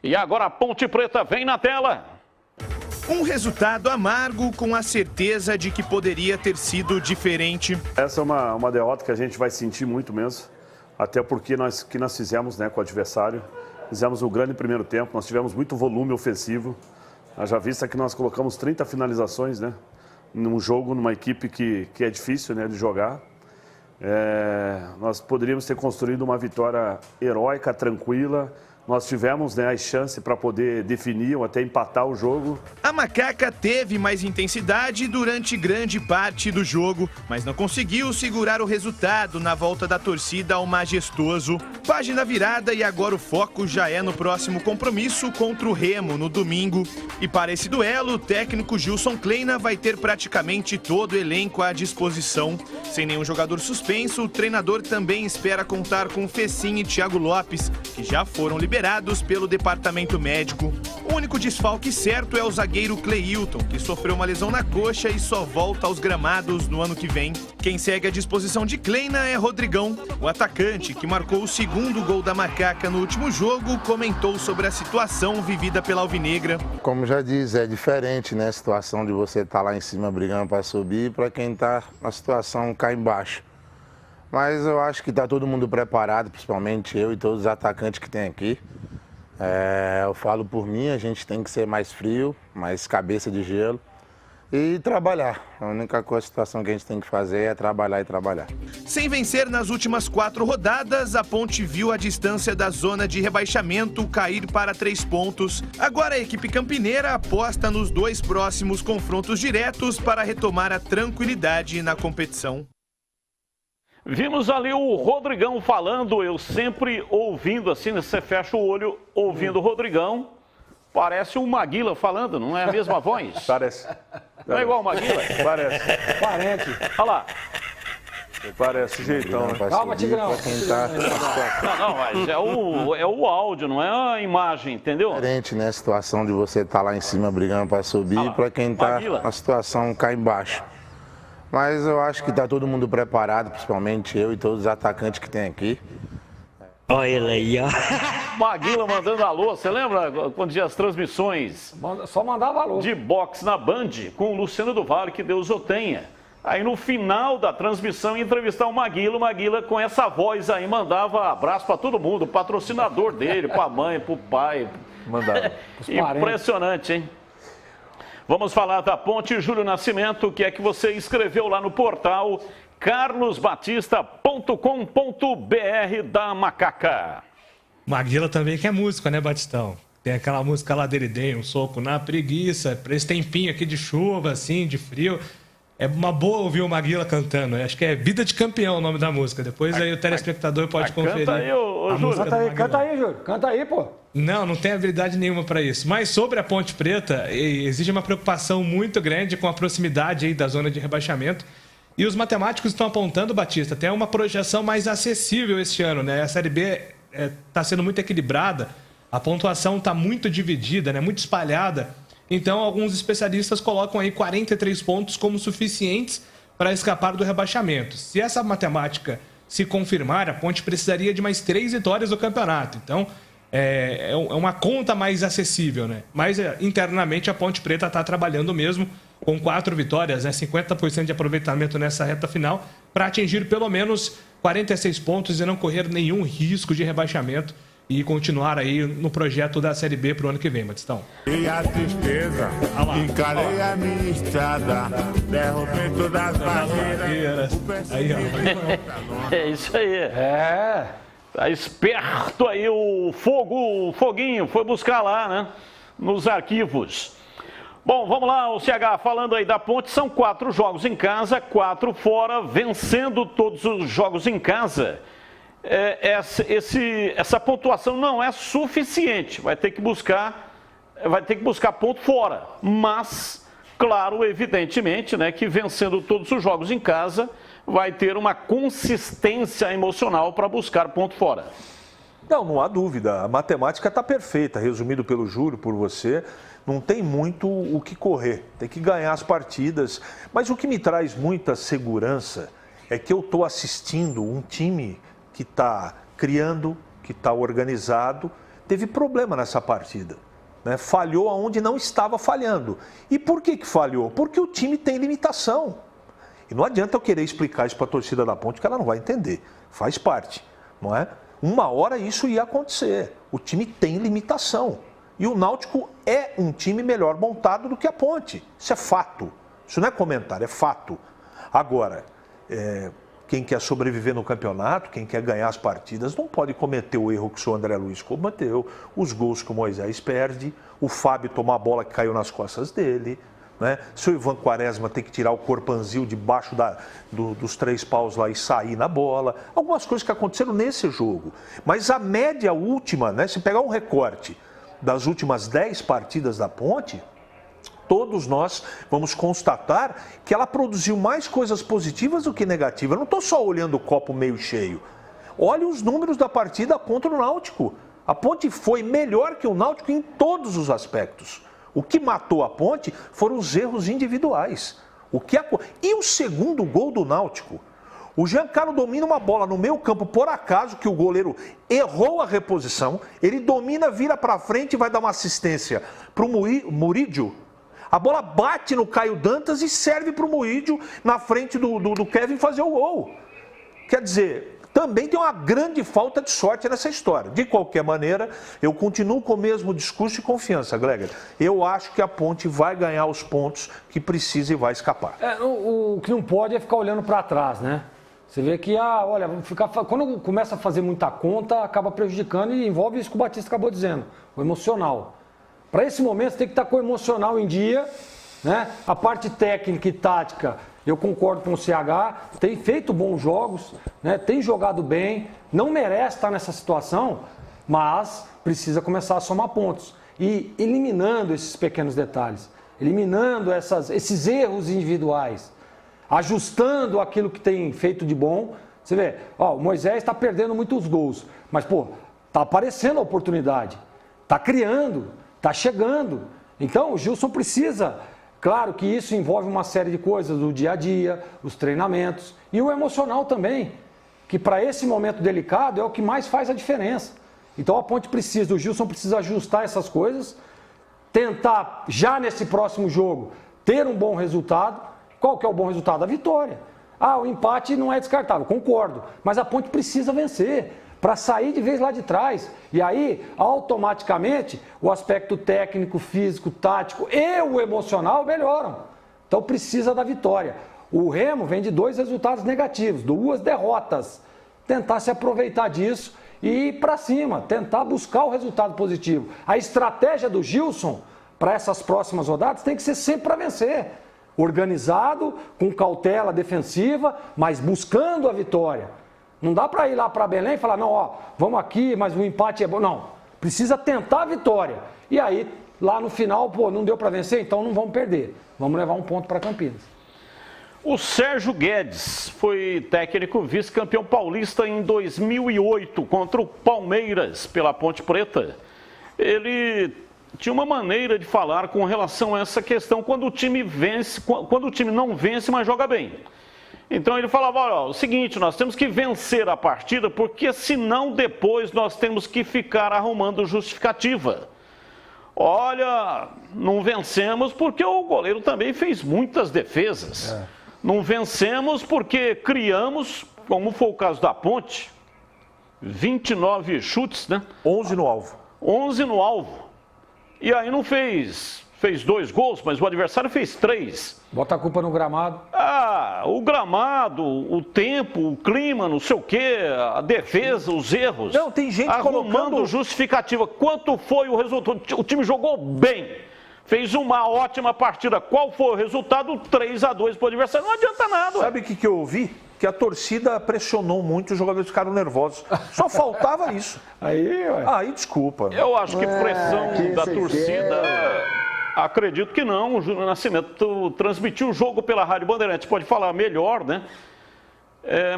E agora a Ponte Preta vem na tela. Um resultado amargo com a certeza de que poderia ter sido diferente. Essa é uma derrota que a gente vai sentir muito mesmo, até porque nós fizemos, né, com o adversário, fizemos um grande primeiro tempo, nós tivemos muito volume ofensivo, já vista que nós colocamos 30 finalizações, né, num jogo, numa equipe que é difícil, né, de jogar. Nós poderíamos ter construído uma vitória heróica, tranquila. Nós tivemos, né, a chance para poder definir ou até empatar o jogo. A Macaca teve mais intensidade durante grande parte do jogo, mas não conseguiu segurar o resultado na volta da torcida ao majestoso. Página virada e agora o foco já é no próximo compromisso contra o Remo no domingo. E para esse duelo, o técnico Gilson Kleina vai ter praticamente todo o elenco à disposição. Sem nenhum jogador suspenso, o treinador também espera contar com Fecim e Thiago Lopes, que já foram liberados pelo departamento médico. O único desfalque certo é o zagueiro Cleilton, que sofreu uma lesão na coxa e só volta aos gramados no ano que vem. Quem segue à disposição de Kleina é Rodrigão. O atacante, que marcou o segundo gol da Macaca no último jogo, comentou sobre a situação vivida pela Alvinegra. Como já diz, é diferente, né, a situação de você estar lá em cima brigando para subir, para quem está na situação cá embaixo. Mas eu acho que está todo mundo preparado, principalmente eu e todos os atacantes que tem aqui. Eu falo por mim, a gente tem que ser mais frio, mais cabeça de gelo e trabalhar. A única situação que a gente tem que fazer é trabalhar e trabalhar. Sem vencer nas últimas 4 rodadas, a Ponte viu a distância da zona de rebaixamento cair para 3 pontos. Agora a equipe campineira aposta nos 2 próximos confrontos diretos para retomar a tranquilidade na competição. Vimos ali o Rodrigão falando, eu sempre ouvindo assim, você fecha o olho ouvindo o Rodrigão, parece o Maguila falando, não é a mesma voz? Parece. Não é igual o Maguila? Parece. Parente. Olha lá. Parece o jeitão, né? Calma, Tigrão. Não, mas é o áudio, não é a imagem, entendeu? Diferente, né, a situação de você estar lá em cima brigando para subir, para quem está na situação cá embaixo. Mas eu acho que está todo mundo preparado, principalmente eu e todos os atacantes que tem aqui. Olha ele aí, ó. Maguila mandando alô, você lembra quando tinha as transmissões? Só mandava alô. De boxe na Band, com o Luciano do Vale, que Deus o tenha. Aí no final da transmissão, ia entrevistar o Maguila com essa voz aí, mandava abraço para todo mundo, o patrocinador dele, para a mãe, para o pai. Mandava. Impressionante, hein? Vamos falar da Ponte. Júlio Nascimento, o que é que você escreveu lá no portal carlosbatista.com.br da Macaca? Maguila também que é músico, né, Batistão? Tem aquela música lá dele, dei um soco na preguiça, pra esse tempinho aqui de chuva, assim, de frio. É uma boa ouvir o Maguila cantando. Acho que é Vida de Campeão o nome da música. Depois aí o telespectador pode conferir. Canta aí, ô Júlio. Canta aí, Júlio. Canta aí, pô. Não tem habilidade nenhuma para isso. Mas sobre a Ponte Preta, existe uma preocupação muito grande com a proximidade aí da zona de rebaixamento. E os matemáticos estão apontando, Batista, tem uma projeção mais acessível este ano, né? A Série B está sendo muito equilibrada, a pontuação está muito dividida, né? Muito espalhada. Então, alguns especialistas colocam aí 43 pontos como suficientes para escapar do rebaixamento. Se essa matemática se confirmar, a Ponte precisaria de mais 3 vitórias no campeonato. Então, é uma conta mais acessível, né? Mas internamente a Ponte Preta está trabalhando mesmo com 4 vitórias, né? 50% de aproveitamento nessa reta final para atingir pelo menos 46 pontos e não correr nenhum risco de rebaixamento e continuar aí no projeto da Série B para o ano que vem, Batistão. E a tristeza, encarei a minha estrada, derrubei todas as barreiras. Aí, ó. É isso aí. Tá esperto aí o Foguinho, foi buscar lá, né? Nos arquivos. Bom, vamos lá, o CH falando aí da Ponte, são 4 jogos em casa, 4 fora, vencendo todos os jogos em casa. Essa pontuação não é suficiente, vai ter que buscar ponto fora, mas, claro, evidentemente, né, que vencendo todos os jogos em casa, vai ter uma consistência emocional para buscar ponto fora. Não há dúvida, a matemática está perfeita, resumido pelo Júlio, por você, não tem muito o que correr, tem que ganhar as partidas, mas o que me traz muita segurança é que eu estou assistindo um time que está criando, que está organizado, teve problema nessa partida. Né? Falhou onde não estava falhando. E por que falhou? Porque o time tem limitação. E não adianta eu querer explicar isso para a torcida da Ponte, que ela não vai entender. Faz parte, não é? Uma hora isso ia acontecer. O time tem limitação. E o Náutico é um time melhor montado do que a Ponte. Isso é fato. Isso não é comentário, é fato. Agora, quem quer sobreviver no campeonato, quem quer ganhar as partidas, não pode cometer o erro que o senhor André Luiz cometeu, os gols que o Moisés perde, o Fábio tomar a bola que caiu nas costas dele, né? Se o Ivan Quaresma tem que tirar o corpanzil debaixo dos 3 paus lá e sair na bola, algumas coisas que aconteceram nesse jogo. Mas a média última, né? Se pegar um recorte das últimas 10 partidas da Ponte, todos nós vamos constatar que ela produziu mais coisas positivas do que negativas. Eu não estou só olhando o copo meio cheio. Olha os números da partida contra o Náutico. A Ponte foi melhor que o Náutico em todos os aspectos. O que matou a Ponte foram os erros individuais. E o segundo gol do Náutico? O Giancarlo domina uma bola no meio campo, por acaso que o goleiro errou a reposição. Ele domina, vira para frente e vai dar uma assistência para o Murídio. A bola bate no Caio Dantas e serve para o Murídio na frente do Kevin fazer o gol. Quer dizer, também tem uma grande falta de sorte nessa história. De qualquer maneira, eu continuo com o mesmo discurso e confiança, Gleger. Eu acho que a Ponte vai ganhar os pontos que precisa e vai escapar. O que não pode é ficar olhando para trás, né? Você vê que, quando começa a fazer muita conta, acaba prejudicando e envolve isso que o Batista acabou dizendo, o emocional. Para esse momento, você tem que estar com o emocional em dia, né? A parte técnica e tática, eu concordo com o CH, tem feito bons jogos, né? Tem jogado bem, não merece estar nessa situação, mas precisa começar a somar pontos. E eliminando esses pequenos detalhes, eliminando esses erros individuais, ajustando aquilo que tem feito de bom. Você vê, o Moisés está perdendo muitos gols, mas, está aparecendo a oportunidade, está criando, está chegando. Então, o Gilson precisa, claro que isso envolve uma série de coisas, do dia a dia, os treinamentos e o emocional também, que para esse momento delicado é o que mais faz a diferença. Então, a Ponte precisa, o Gilson precisa ajustar essas coisas, tentar, já nesse próximo jogo, ter um bom resultado. Qual que é o bom resultado? A vitória. O empate não é descartável, concordo, mas a Ponte precisa vencer para sair de vez lá de trás. E aí, automaticamente, o aspecto técnico, físico, tático e o emocional melhoram. Então, precisa da vitória. O Remo vem de 2 resultados negativos, 2 derrotas. Tentar se aproveitar disso e ir para cima, tentar buscar o resultado positivo. A estratégia do Gilson para essas próximas rodadas tem que ser sempre para vencer. Organizado, com cautela defensiva, mas buscando a vitória. Não dá para ir lá para Belém e falar, não, vamos aqui, mas o empate é bom. Não, precisa tentar a vitória. E aí, lá no final, não deu para vencer, então não vamos perder. Vamos levar um ponto para Campinas. O Sérgio Guedes foi técnico vice-campeão paulista em 2008 contra o Palmeiras pela Ponte Preta. Ele tinha uma maneira de falar com relação a essa questão quando o time vence, quando o time não vence, mas joga bem. Então ele falava, o seguinte, nós temos que vencer a partida, porque senão depois nós temos que ficar arrumando justificativa. Olha, não vencemos porque o goleiro também fez muitas defesas. Não vencemos porque criamos, como foi o caso da Ponte, 29 chutes, né? 11 no alvo. 11 no alvo. E aí não fez 2 gols, mas o adversário fez 3. Bota a culpa no gramado. O gramado, o tempo, o clima, não sei o quê, a defesa, os erros. Não, tem gente arrumando justificativa. Quanto foi o resultado? O time jogou bem. Fez uma ótima partida. Qual foi o resultado? 3-2 para o adversário. Não adianta nada. Sabe o que eu ouvi? Que a torcida pressionou muito, os jogadores ficaram nervosos. Só faltava isso. Aí, desculpa. Eu acho que pressão da torcida... Acredito que não. O Júnior Nascimento transmitiu o jogo pela Rádio Bandeirantes. Pode falar melhor, né?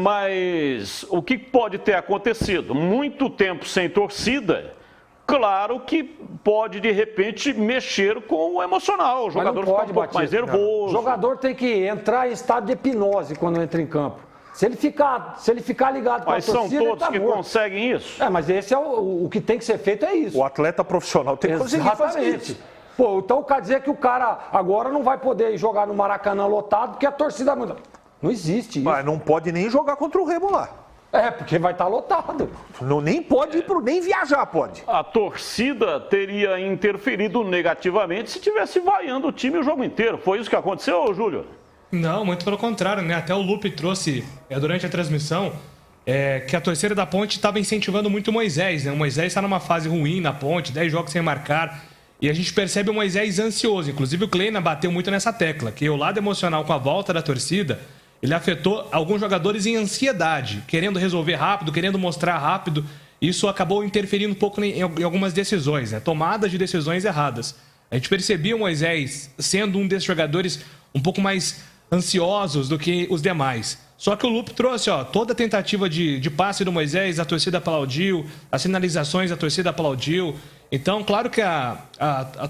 Mas o que pode ter acontecido? Muito tempo sem torcida... Claro que pode, de repente, mexer com o emocional. O jogador fica um pouco mais nervoso. O jogador tem que entrar em estado de hipnose quando entra em campo. Se ele ficar ligado com a torcida, mas são todos tá que morto. conseguem isso. Mas esse é o que tem que ser feito, é isso. O atleta profissional tem que conseguir fazer isso. Pô, então quer dizer que o cara agora não vai poder jogar no Maracanã lotado porque a torcida... Não existe isso. Mas não pode nem jogar contra o Remo lá. Porque vai estar lotado. Não, nem pode ir nem viajar, pode. A torcida teria interferido negativamente se tivesse vaiando o time o jogo inteiro. Foi isso que aconteceu, Júlio? Não, muito pelo contrário, né? Até o Lupe trouxe durante a transmissão que a torcida da Ponte estava incentivando muito o Moisés, né? O Moisés está numa fase ruim na Ponte, 10 jogos sem marcar. E a gente percebe o Moisés ansioso. Inclusive o Kleina bateu muito nessa tecla, que o lado emocional com a volta da torcida, ele afetou alguns jogadores em ansiedade, querendo resolver rápido, querendo mostrar rápido. Isso acabou interferindo um pouco em algumas decisões, né? Tomadas de decisões erradas. A gente percebia o Moisés sendo um desses jogadores um pouco mais ansiosos do que os demais. Só que o Lupe trouxe, toda a tentativa de passe do Moisés, a torcida aplaudiu, as sinalizações, a torcida aplaudiu. Então, claro que a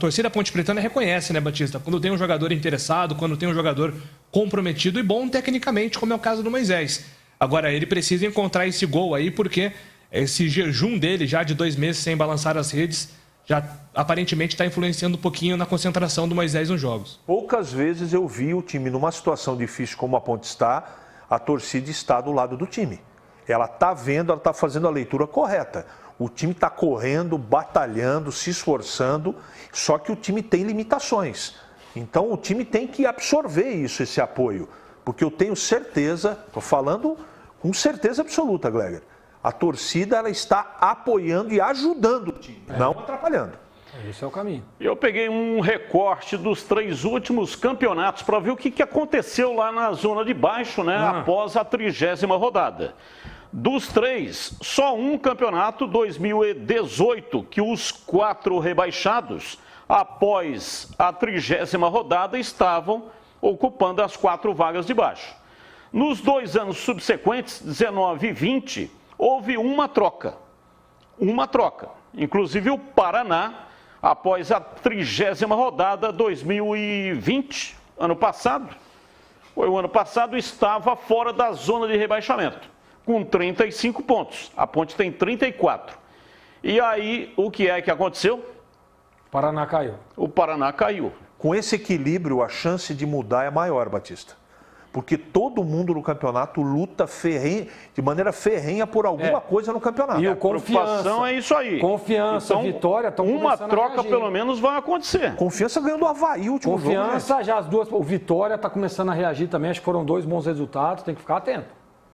torcida Ponte Pretana reconhece, né, Batista? Quando tem um jogador interessado, quando tem um jogador comprometido e bom tecnicamente, como é o caso do Moisés. Agora, ele precisa encontrar esse gol aí, porque esse jejum dele, já de 2 meses sem balançar as redes, já aparentemente está influenciando um pouquinho na concentração do Moisés nos jogos. Poucas vezes eu vi o time numa situação difícil como a Ponte está, a torcida está do lado do time. Ela está vendo, ela está fazendo a leitura correta. O time está correndo, batalhando, se esforçando, só que o time tem limitações. Então o time tem que absorver isso, esse apoio. Porque eu tenho certeza, estou falando com certeza absoluta, Gleger, a torcida ela está apoiando e ajudando o time, não atrapalhando. Esse é o caminho. Eu peguei um recorte dos 3 últimos campeonatos para ver o que aconteceu lá na zona de baixo, né, após a 30ª rodada. Dos 3, só um campeonato, 2018, que os 4 rebaixados, após a 30ª rodada, estavam ocupando as 4 vagas de baixo. Nos 2 anos subsequentes, 19 e 20, houve uma troca. Uma troca. Inclusive o Paraná, após a 30ª rodada 2020, ano passado, estava fora da zona de rebaixamento, com 35 pontos. A Ponte tem 34. E aí, o que é que aconteceu? O Paraná caiu. O Paraná caiu. Com esse equilíbrio, a chance de mudar é maior, Batista. Porque todo mundo no campeonato luta de maneira ferrenha por alguma coisa no campeonato. E a preocupação é isso aí. Confiança, então, vitória, estão uma troca pelo menos vai acontecer. Confiança ganhou do Avaí o último jogo. Confiança, já as duas. O Vitória está começando a reagir também. Acho que foram 2 bons resultados. Tem que ficar atento.